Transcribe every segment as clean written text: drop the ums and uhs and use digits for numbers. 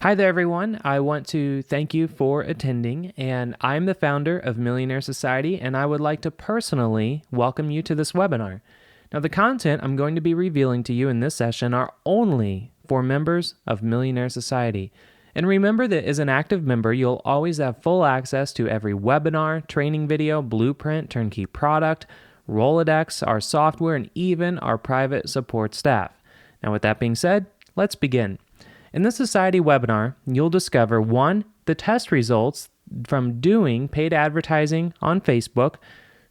Hi there, everyone. I want to thank you for attending, and I'm the founder of Millionaire Society, and I would like to personally welcome you to this webinar. Now, the content I'm going to be revealing to you in this session are only for members of Millionaire Society. And remember that as an active member, you'll always have full access to every webinar, training video, blueprint, turnkey product, Rolodex, our software, and even our private support staff. Now, with that being said, let's begin. In the Society webinar, you'll discover 1, the test results from doing paid advertising on Facebook,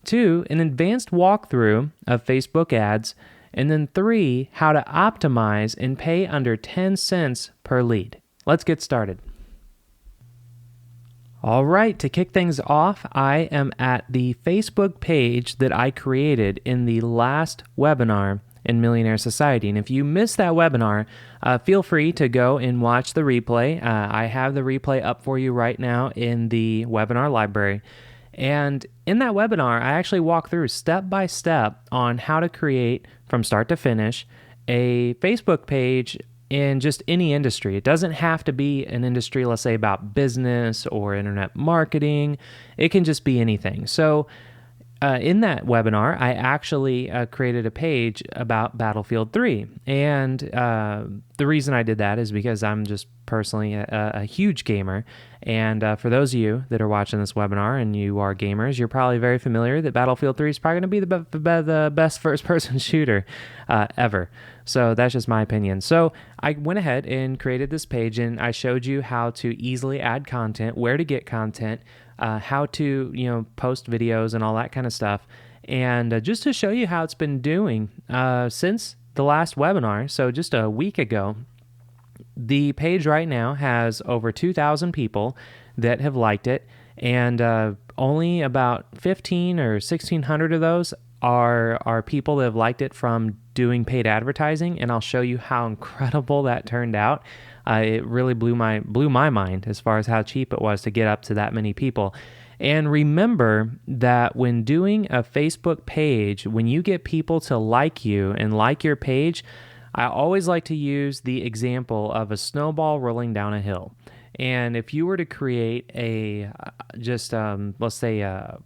2, an advanced walkthrough of Facebook ads, and then 3, how to optimize and pay under 10 cents per lead. Let's get started. All right, to kick things off, I am at the Facebook page that I created in the last webinar in Millionaire Society. And if you missed that webinar, feel free to go and watch the replay. I have the replay up for you right now in the webinar library. And in that webinar, I actually walk through step by step on how to create from start to finish a Facebook page in just any industry. It doesn't have to be an industry, let's say, about business or internet marketing. It can just be anything. So in that webinar, I actually created a page about Battlefield 3. And the reason I did that is because I'm just personally a huge gamer. And for those of you that are watching this webinar and you are gamers, you're probably very familiar that Battlefield 3 is probably going to be the best first-person shooter ever. So that's just my opinion. So I went ahead and created this page, and I showed you how to easily add content, where to get content, how to post videos and all that kind of stuff, and just to show you how it's been doing since the last webinar. So just a week ago, the page right now has over 2,000 people that have liked it, and only about 15 or 1,600 of those are people that have liked it from doing paid advertising, and I'll show you how incredible that turned out. It really blew my mind as far as how cheap it was to get up to that many people. And remember that when doing a Facebook page, when you get people to like you and like your page, I always like to use the example of a snowball rolling down a hill. And if you were to create a let's say a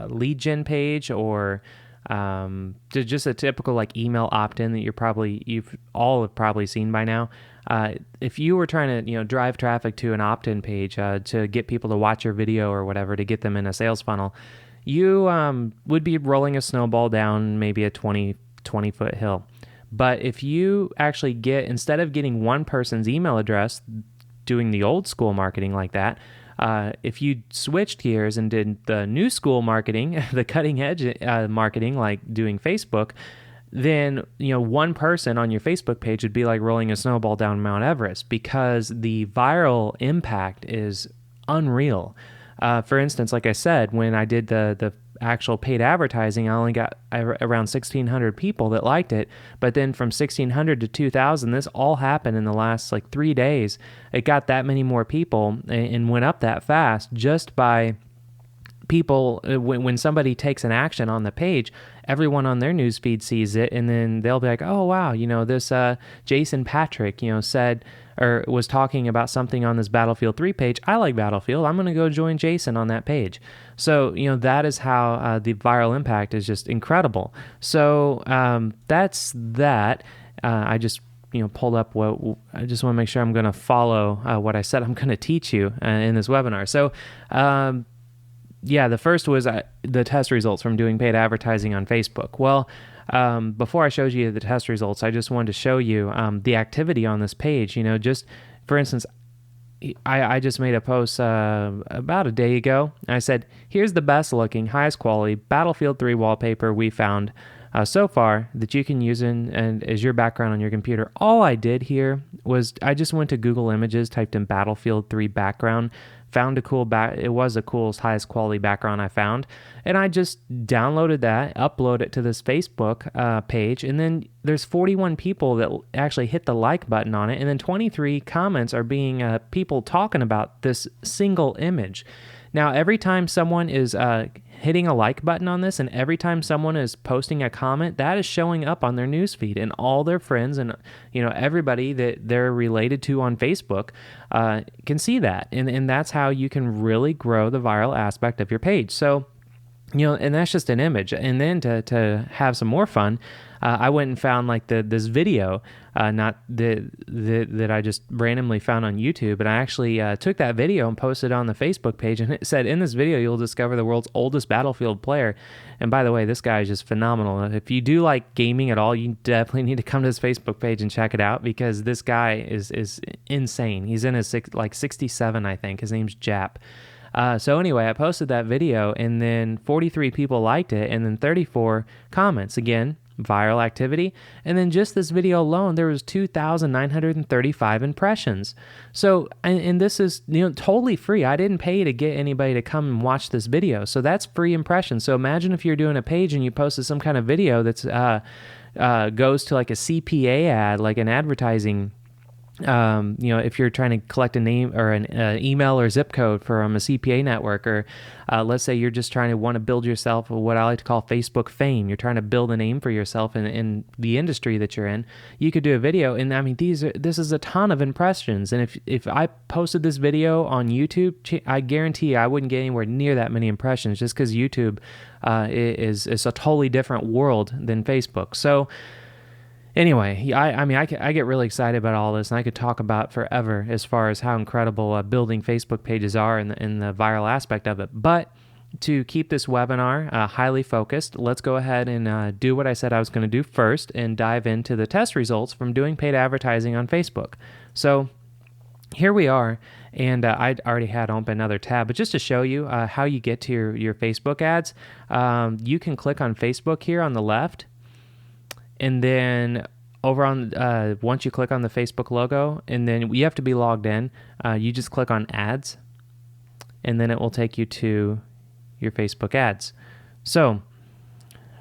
lead gen page, or just a typical like email opt-in that you've all probably seen by now. If you were trying to drive traffic to an opt-in page to get people to watch your video or whatever to get them in a sales funnel, you would be rolling a snowball down maybe a 20 foot hill. But if you actually instead of getting one person's email address doing the old school marketing like that, if you switched gears and did the new school marketing, the cutting edge marketing like doing Facebook, then one person on your Facebook page would be like rolling a snowball down Mount Everest, because the viral impact is unreal. For instance, like I said, when I did the actual paid advertising, I only got around 1,600 people that liked it. But then from 1,600 to 2,000, this all happened in the last 3 days. It got that many more people and went up that fast just by people. When somebody takes an action on the page, everyone on their newsfeed sees it, and then they'll be like, oh, wow, this Jason Patrick, said or was talking about something on this Battlefield 3 page. I like Battlefield. I'm going to go join Jason on that page. So, that is how the viral impact is just incredible. So that's that. I just pulled up I just want to make sure I'm going to follow what I said I'm going to teach you in this webinar. So, the first was the test results from doing paid advertising on Facebook. Well, before I showed you the test results, I just wanted to show you the activity on this page. Just for instance, I just made a post about a day ago. I said, here's the best looking, highest quality Battlefield 3 wallpaper we found so far that you can use and as your background on your computer. All I did here was I just went to Google Images, typed in Battlefield 3 background, found it was the coolest, highest quality background I found, and I just downloaded that, uploaded it to this Facebook page, and then there's 41 people that actually hit the like button on it, and then 23 comments are being people talking about this single image. Now, every time someone is hitting a like button on this, and every time someone is posting a comment, that is showing up on their newsfeed, and all their friends and everybody that they're related to on Facebook can see that, and that's how you can really grow the viral aspect of your page. So, and that's just an image. And then to have some more fun, I went and found like this video, not that I just randomly found on YouTube, but I actually took that video and posted it on the Facebook page, and it said, in this video, you'll discover the world's oldest Battlefield player. And by the way, this guy is just phenomenal. If you do like gaming at all, you definitely need to come to his Facebook page and check it out, because this guy is insane. He's in his 67, I think. His name's Jap. So anyway, I posted that video, and then 43 people liked it, and then 34 comments. Again, viral activity. And then just this video alone, there was 2,935 impressions. So, and this is totally free. I didn't pay to get anybody to come and watch this video. So that's free impressions. So imagine if you're doing a page and you posted some kind of video that's goes to like a CPA ad, like an advertising. If you're trying to collect a name or an email or zip code from a CPA network, or let's say you're just trying to want to build yourself what I like to call Facebook fame. You're trying to build a name for yourself in the industry that you're in. You could do a video, and I mean this is a ton of impressions. And if I posted this video on YouTube, I guarantee I wouldn't get anywhere near that many impressions, just because YouTube is a totally different world than Facebook. So. Anyway, I get really excited about all this, and I could talk about forever as far as how incredible building Facebook pages are and the viral aspect of it. But to keep this webinar highly focused, let's go ahead and do what I said I was going to do first and dive into the test results from doing paid advertising on Facebook. So here we are, and I already had open another tab, but just to show you how you get to your Facebook ads, you can click on Facebook here on the left. And then over on, once you click on the Facebook logo, and then you have to be logged in, you just click on ads, and then it will take you to your Facebook ads. So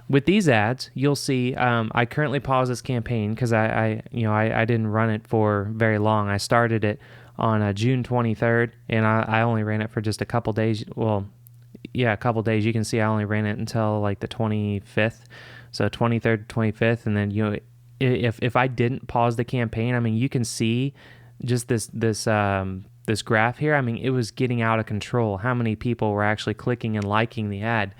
with these ads, you'll see, I currently paused this campaign because I didn't run it for very long. I started it on June 23rd, and I only ran it for just a couple days. Well, yeah, a couple days. You can see I only ran it until like the 25th. So 23rd, 25th, and then if I didn't pause the campaign, I mean, you can see just this graph here. I mean, it was getting out of control. How many people were actually clicking and liking the ad?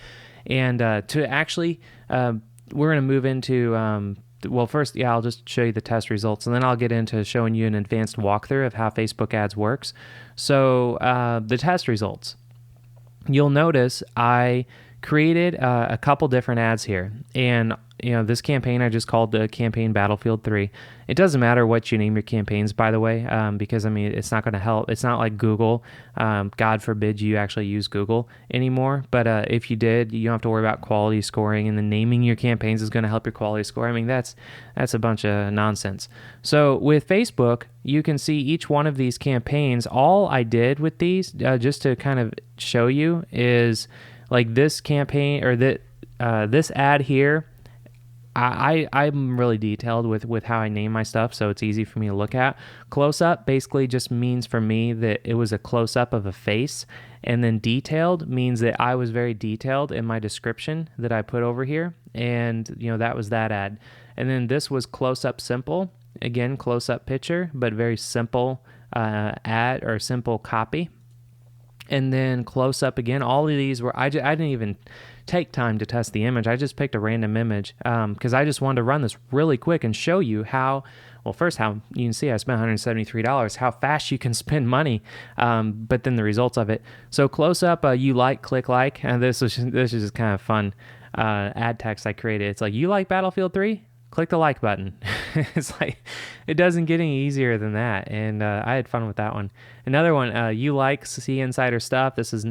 And to actually, we're going to move into. Well, first, I'll just show you the test results, and then I'll get into showing you an advanced walkthrough of how Facebook ads works. So the test results. You'll notice I created a couple different ads here, and this campaign I just called the campaign Battlefield 3. It doesn't matter what you name your campaigns, by the way, because I mean it's not going to help. It's not like Google. God forbid you actually use Google anymore, but if you did, you don't have to worry about quality scoring, and the naming your campaigns is going to help your quality score. I mean that's a bunch of nonsense. So with Facebook, you can see each one of these campaigns. All I did with these, just to kind of show you, is like this campaign or this ad here, I'm really detailed with how I name my stuff, so it's easy for me to look at. Close up basically just means for me that it was a close up of a face, and then detailed means that I was very detailed in my description that I put over here, and that was that ad. And then this was close up simple, again close up picture, but very simple ad or simple copy. And then close up again. All of these were, I didn't even take time to test the image. I just picked a random image because I just wanted to run this really quick and show you how, well, first how you can see I spent $173, how fast you can spend money, but then the results of it. So close up, you like, click like, and this is just kind of fun ad text I created. It's like, you like Battlefield 3? Click the like button. It's like, it doesn't get any easier than that. And I had fun with that one. Another one, you like See Insider Stuff. This is,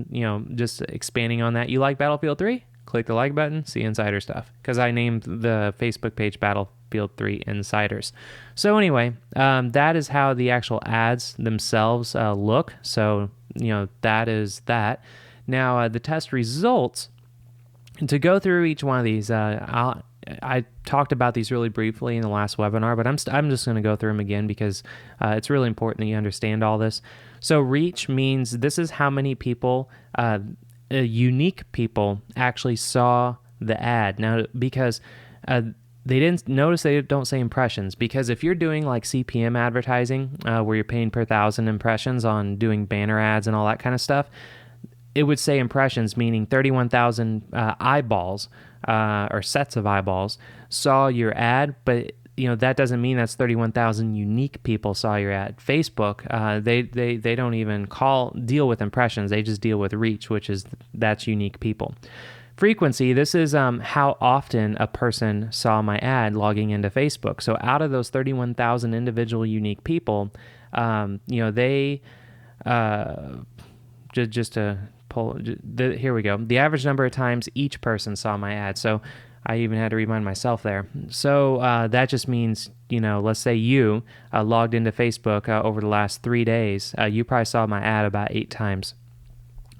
just expanding on that. You like Battlefield 3? Click the like button, See Insider Stuff. Because I named the Facebook page Battlefield 3 Insiders. So anyway, that is how the actual ads themselves look. So, that is that. Now, the test results, to go through each one of these, I talked about these really briefly in the last webinar, but I'm just going to go through them again because it's really important that you understand all this. So reach means this is how many people unique people actually saw the ad. Now, because they didn't notice, they don't say impressions, because if you're doing like CPM advertising, where you're paying per 1,000 impressions on doing banner ads and all that kind of stuff, it would say impressions, meaning 31,000 eyeballs or sets of eyeballs saw your ad, but that doesn't mean that's 31,000 unique people saw your ad. Facebook, they don't even deal with impressions. They just deal with reach, that's unique people. Frequency, this is how often a person saw my ad logging into Facebook. So out of those 31,000 individual unique people, they just to pull, here we go. The average number of times each person saw my ad. So I even had to remind myself there. So that just means, let's say you logged into Facebook over the last 3 days. You probably saw my ad about 8 times.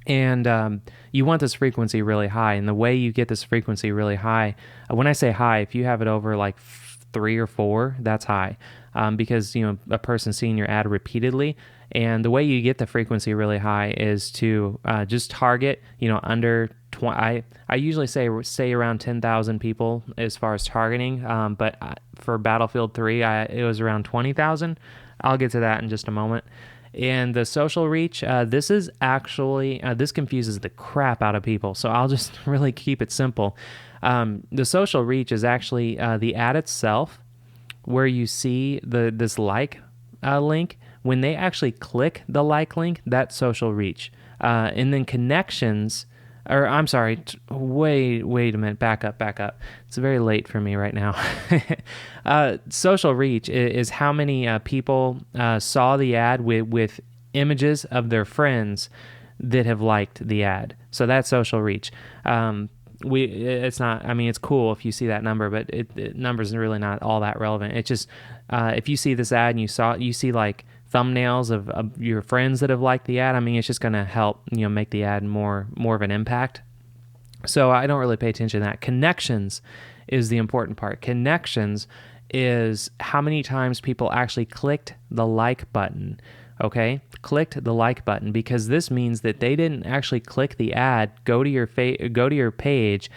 And you want this frequency really high. And the way you get this frequency really high, when I say high, if you have it over like 3 or 4, that's high. Because, a person seeing your ad repeatedly. And the way you get the frequency really high is to just target, under 20. I usually say around 10,000 people as far as targeting. But for Battlefield 3, it was around 20,000. I'll get to that in just a moment. And the social reach, this is actually, this confuses the crap out of people. So I'll just really keep it simple. The social reach is actually the ad itself, where you see this like link. When they actually click the like link, that's social reach. And then connections, or I'm sorry, wait a minute, back up. It's very late for me right now. Social reach is how many people saw the ad with images of their friends that have liked the ad. So that's social reach. It's not, it's cool if you see that number, but numbers are really not all that relevant. It's just, if you see this ad and you see like thumbnails of your friends that have liked the ad, it's just going to help, make the ad more of an impact. So I don't really pay attention to that. Connections is the important part. Connections is how many times people actually clicked the like button. Okay, clicked the like button, because this means that they didn't actually click the ad, go to your page,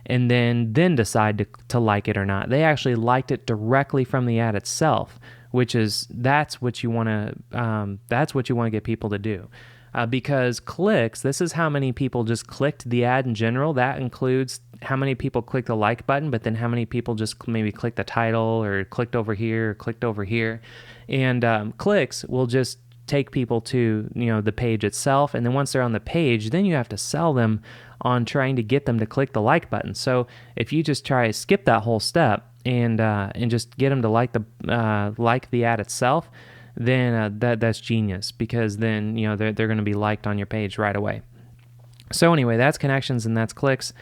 and then decide to like it or not. They actually liked it directly from the ad itself, that's what you want to get people to do. Because clicks, this is how many people just clicked the ad in general. That includes how many people clicked the like button, but then how many people just maybe clicked the title or clicked over here or clicked over here. And clicks will just take people to the page itself, and then once they're on the page, then you have to sell them on trying to get them to click the like button. So if you just try to skip that whole step and just get them to like the ad itself, then that's genius, because then they're going to be liked on your page right away. So anyway, that's connections and that's clicks,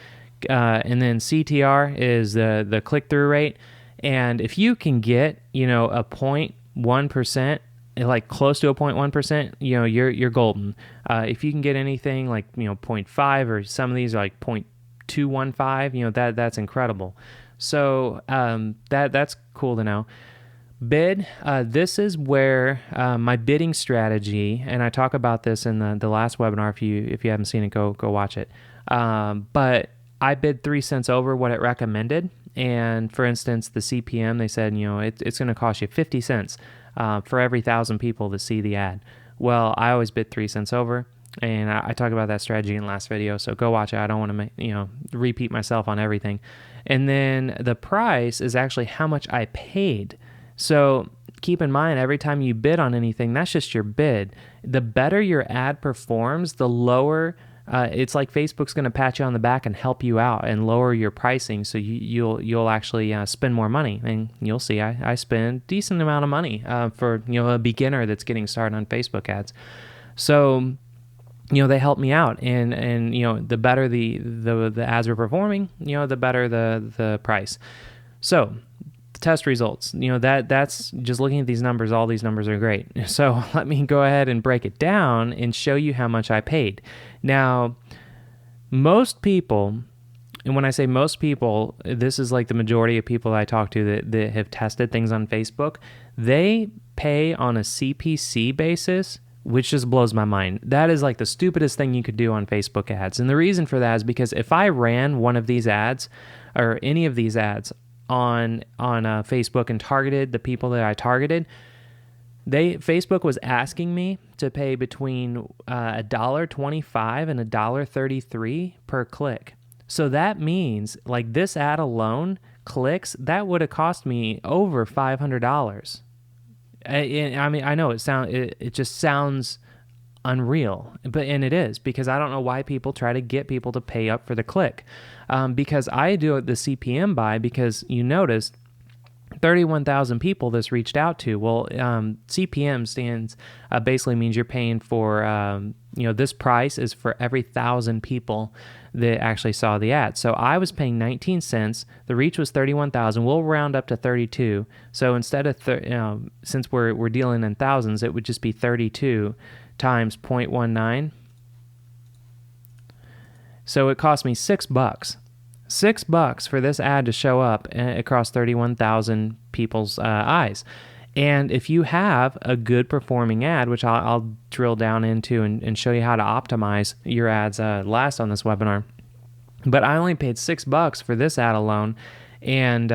and then CTR is the click-through rate. And if you can get a 0.1%, like close to a 0.1%, you're golden. If you can get anything like 0.5, or some of these are like 0.215, that's incredible. So that's cool to know. Bid, this is where my bidding strategy, and I talk about this in the last webinar. If you haven't seen it, go watch it. But I bid 3 cents over what it recommended. And for instance, the CPM, they said it's going to cost you 50 cents for every 1,000 people that see the ad. Well, I always bid 3 cents over, and I talk about that strategy in the last video. So go watch it. I don't want to repeat myself on everything. And then the price is actually how much I paid. So keep in mind, every time you bid on anything, that's just your bid. The better your ad performs, the lower, it's like Facebook's going to pat you on the back and help you out and lower your pricing, so you'll actually spend more money. And you'll see I spend a decent amount of money for a beginner that's getting started on Facebook ads. So they help me out, and the better the ads are performing, the better the price. So test results, that's just looking at these numbers. All these numbers are great. So let me go ahead and break it down and show you how much I paid. Now, most people, and when I say most people, this is like the majority of people I talk to that have tested things on Facebook, they pay on a CPC basis which just blows my mind. That is like the stupidest thing you could do on Facebook ads. And the reason for that is because if I ran one of these ads or any of these ads on Facebook and targeted the people that I targeted, Facebook was asking me to pay between $1.25 and $1.33 per click. So that means like this ad alone, clicks, that would have cost me over $500. I mean, I know it just sounds unreal, and it is, because I don't know why people try to get people to pay up for the click. Because I do the CPM buy, because you noticed 31,000 people this reached out to. Well, CPM stands basically means you're paying for this price is for every 1,000 people that actually saw the ad. So I was paying 19 cents. The reach was 31,000. We'll round up to 32. So instead of since we're dealing in thousands, it would just be 32 times 0.19. So it cost me $6. $6 for this ad to show up across 31,000 people's eyes. And if you have a good performing ad, which I'll drill down into and show you how to optimize your ads last on this webinar, but I only paid $6 for this ad alone, and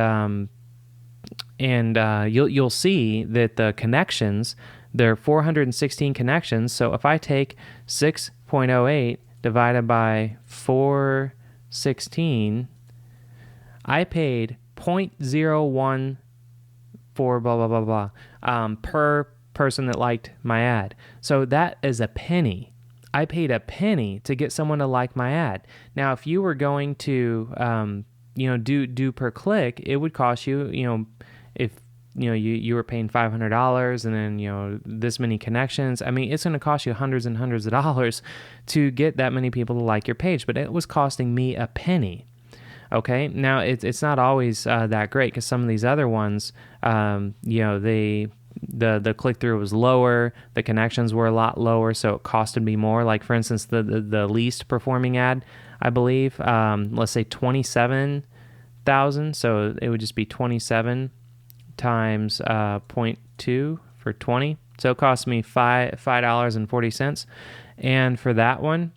you'll see that the connections, there are 416 connections. So if I take 6.08 divided by 416, I paid 0.01 for blah, blah, blah, blah, per person that liked my ad. So that is a penny. I paid a penny to get someone to like my ad. Now, if you were going to, do per click, it would cost you, if, you were paying $500 and then, this many connections. I mean, it's going to cost you hundreds and hundreds of dollars to get that many people to like your page, but it was costing me a penny. Okay, now it's not always that great, because some of these other ones, the click-through was lower, the connections were a lot lower, so it costed me more. Like, for instance, the least performing ad, I believe, let's say 27,000, so it would just be 27 times 0.2 for 20, so it cost me $5.40. And for that one,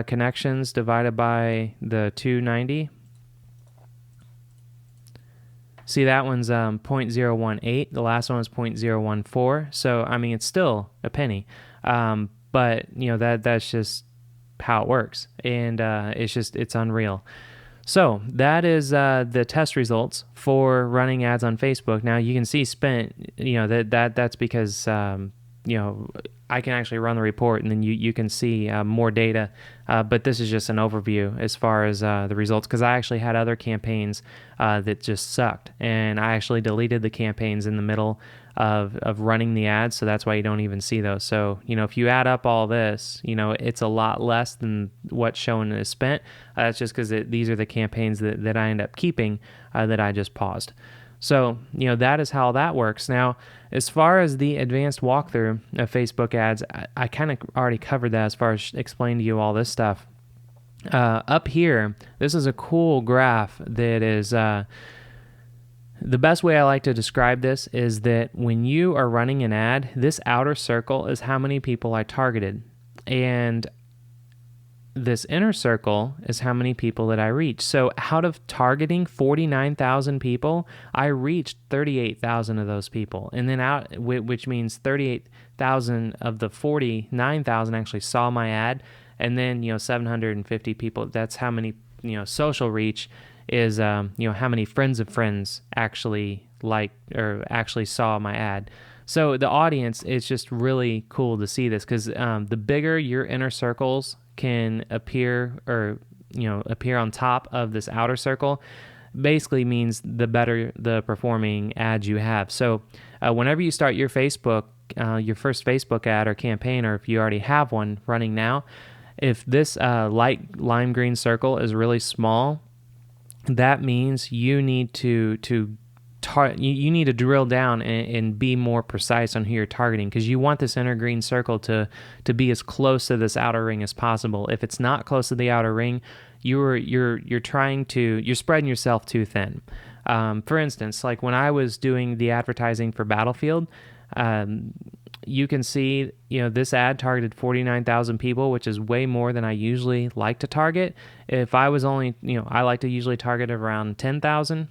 connections divided by the 290, see, that one's 0.018. The last one was 0.014. So, I mean, it's still a penny. But, that's just how it works. And it's unreal. So, that is the test results for running ads on Facebook. Now, you can see spent, that's because, I can actually run the report, and then you can see more data. But this is just an overview as far as the results, because I actually had other campaigns that just sucked, and I actually deleted the campaigns in the middle of running the ads, so that's why you don't even see those. So, if you add up all this, it's a lot less than what's shown is spent. That's just because these are the campaigns that I end up keeping that I just paused. So, that is how that works. Now, as far as the advanced walkthrough of Facebook ads, I kind of already covered that as far as explaining to you all this stuff. Up here, this is a cool graph that is, the best way I like to describe this is that when you are running an ad, this outer circle is how many people I targeted. And this inner circle is how many people that I reached. So out of targeting 49,000 people, I reached 38,000 of those people. And then which means 38,000 of the 49,000 actually saw my ad. And then, 750 people, that's how many, social reach is, how many friends of friends actually liked or actually saw my ad. So the audience, it's just really cool to see this, because the bigger your inner circles can appear on top of this outer circle, basically means the better the performing ads you have. So whenever you start your first Facebook ad or campaign, or if you already have one running now, if this light lime green circle is really small, that means you need to you need to drill down and be more precise on who you're targeting, because you want this inner green circle to be as close to this outer ring as possible. If it's not close to the outer ring, you're spreading yourself too thin. For instance, like when I was doing the advertising for Battlefield, you can see, this ad targeted 49,000 people, which is way more than I usually like to target. If I was only, I like to usually target around 10,000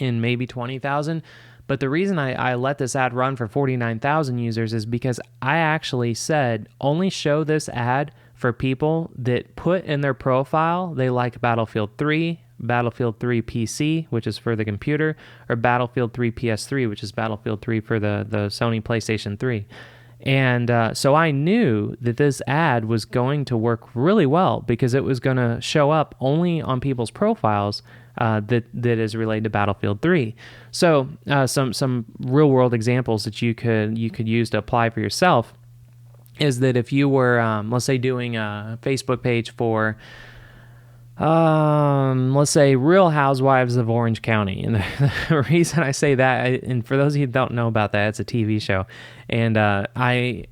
and maybe 20,000. But the reason I let this ad run for 49,000 users is because I actually said only show this ad for people that put in their profile they like Battlefield 3, Battlefield 3 PC, which is for the computer, or Battlefield 3 PS3, which is Battlefield 3 for the Sony PlayStation 3. And so I knew that this ad was going to work really well because it was going to show up only on people's profiles that is related to Battlefield 3. So some real world examples that you could use to apply for yourself is that if you were, let's say, doing a Facebook page for, let's say, Real Housewives of Orange County. And the reason I say that, and for those of you who don't know about that, it's a TV show. And I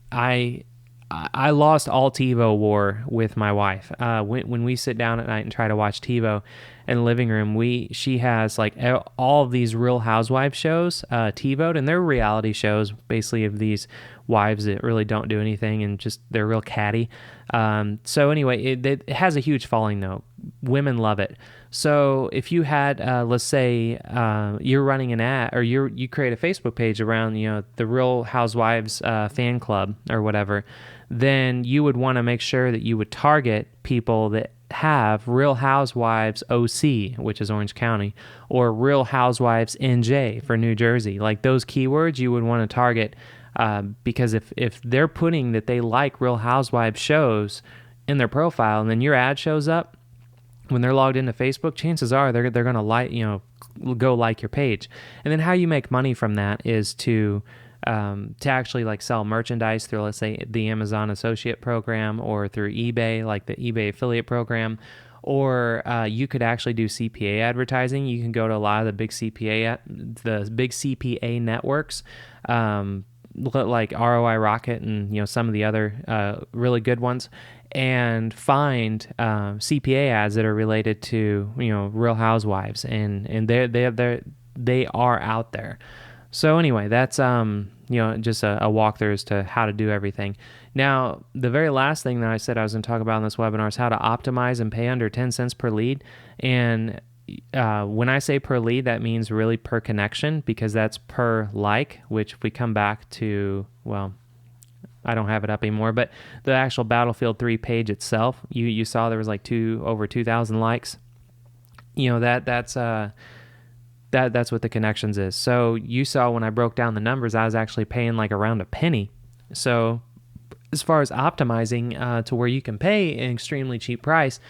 lost all TiVo war with my wife. When we sit down at night and try to watch TiVo in the living room, she has like all of these Real Housewives shows TiVo'd, and they're reality shows basically of these wives that really don't do anything and just they're real catty. So anyway, it has a huge following though. Women love it. So if you had, let's say, you're running an ad, or you create a Facebook page around, the Real Housewives fan club or whatever, then you would want to make sure that you would target people that have Real Housewives OC, which is Orange County, or Real Housewives NJ for New Jersey. Like those keywords you would want to target, because if they're putting that they like Real Housewives shows in their profile, and then your ad shows up when they're logged into Facebook, chances are they're going to like, go like your page. And then how you make money from that is to actually like sell merchandise through, let's say, the Amazon Associate Program, or through eBay, like the eBay Affiliate Program, or you could actually do CPA advertising. You can go to a lot of the big CPA networks, like ROI Rocket and some of the other really good ones, and find CPA ads that are related to Real Housewives, and they are out there. So anyway, that's just a walkthrough as to how to do everything. Now, the very last thing that I said I was going to talk about in this webinar is how to optimize and pay under 10 cents per lead. And when I say per lead, that means really per connection, because that's per like, which if we come back to, well, I don't have it up anymore, but the actual Battlefield 3 page itself, you saw there was like over 2,000 likes. That's what the connections is. So you saw when I broke down the numbers, I was actually paying like around a penny. So as far as optimizing to where you can pay an extremely cheap price,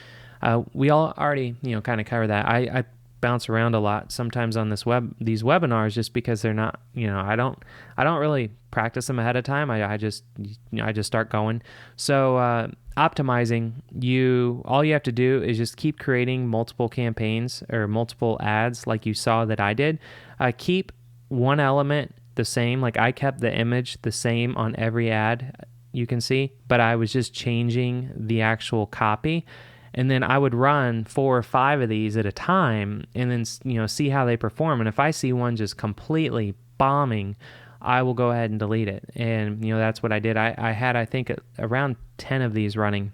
we all already kind of cover that. I bounce around a lot sometimes on these webinars just because they're not, I don't really practice them ahead of time. I just start going. So optimizing, all you have to do is just keep creating multiple campaigns or multiple ads like you saw that I did. Keep one element the same. Like I kept the image the same on every ad you can see, but I was just changing the actual copy. And then I would run 4 or 5 of these at a time and then, see how they perform. And if I see one just completely bombing, I will go ahead and delete it. And, that's what I did. I had, I think, around 10 of these running.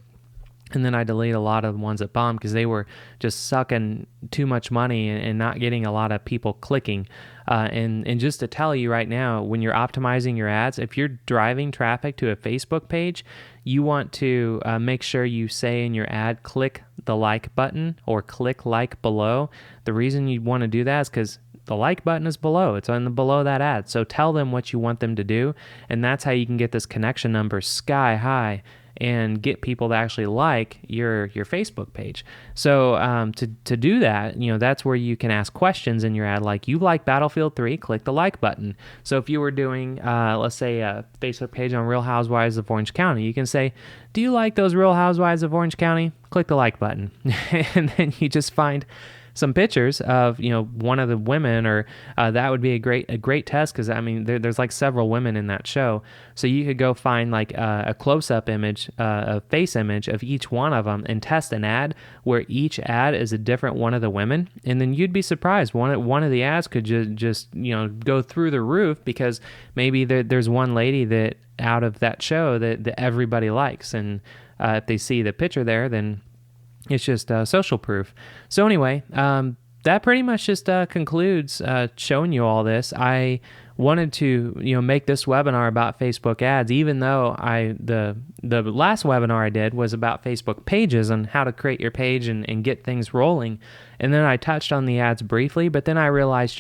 And then I deleted a lot of the ones that bombed because they were just sucking too much money and not getting a lot of people clicking. And just to tell you right now, when you're optimizing your ads, if you're driving traffic to a Facebook page, you want to make sure you say in your ad, click the like button or click like below. The reason you want to do that is because the like button is below. It's below that ad. So tell them what you want them to do. And that's how you can get this connection number sky high and get people to actually like your Facebook page. So to do that, that's where you can ask questions in your ad, like, you like Battlefield 3, click the like button. So if you were doing, let's say, a Facebook page on Real Housewives of Orange County, you can say, do you like those Real Housewives of Orange County? Click the like button. And then you just find some pictures of, one of the women, or that would be a great test, because I mean there's like several women in that show, so you could go find like a close-up image, a face image of each one of them, and test an ad where each ad is a different one of the women, and then you'd be surprised. One of the ads could just go through the roof, because maybe there's one lady that out of that show that everybody likes, and if they see the picture there, then it's just social proof. So anyway, that pretty much just concludes showing you all this. I wanted to make this webinar about Facebook ads, even though the last webinar I did was about Facebook pages and how to create your page and get things rolling. And then I touched on the ads briefly, but then I realized,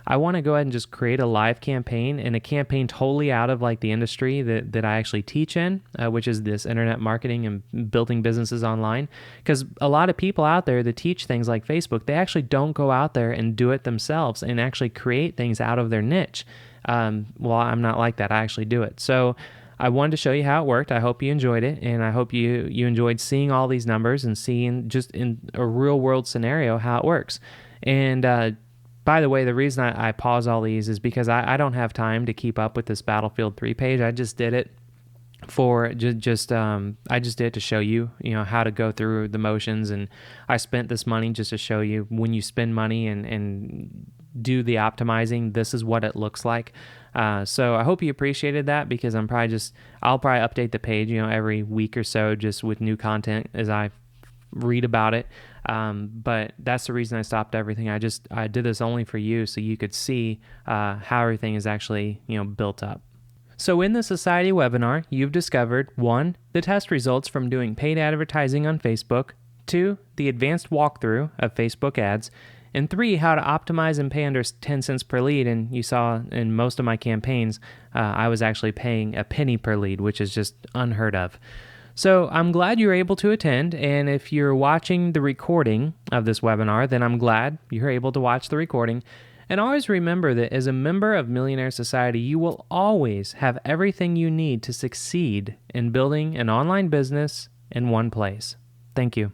I want to go ahead and just create a live campaign, and a campaign totally out of like the industry that I actually teach in, which is this internet marketing and building businesses online. Because a lot of people out there that teach things like Facebook, they actually don't go out there and do it themselves and actually create things out of their niche. Well, I'm not like that. I actually do it. So I wanted to show you how it worked. I hope you enjoyed it, and I hope you enjoyed seeing all these numbers and seeing just in a real world scenario how it works. And by the way, the reason I pause all these is because I don't have time to keep up with this Battlefield 3 page. I just did it for I just did it to show you, how to go through the motions, and I spent this money just to show you when you spend money and do the optimizing, this is what it looks like. So I hope you appreciated that, because I'll probably update the page, every week or so, just with new content as I read about it. But that's the reason I stopped everything. I did this only for you, so you could see how everything is actually, built up. So in the Society webinar, you've discovered 1, the test results from doing paid advertising on Facebook, 2, the advanced walkthrough of Facebook ads, and 3, how to optimize and pay under 10 cents per lead. And you saw in most of my campaigns, I was actually paying a penny per lead, which is just unheard of. So I'm glad you were able to attend, and if you're watching the recording of this webinar, then I'm glad you're able to watch the recording. And always remember that as a member of Millionaire Society, you will always have everything you need to succeed in building an online business in one place. Thank you.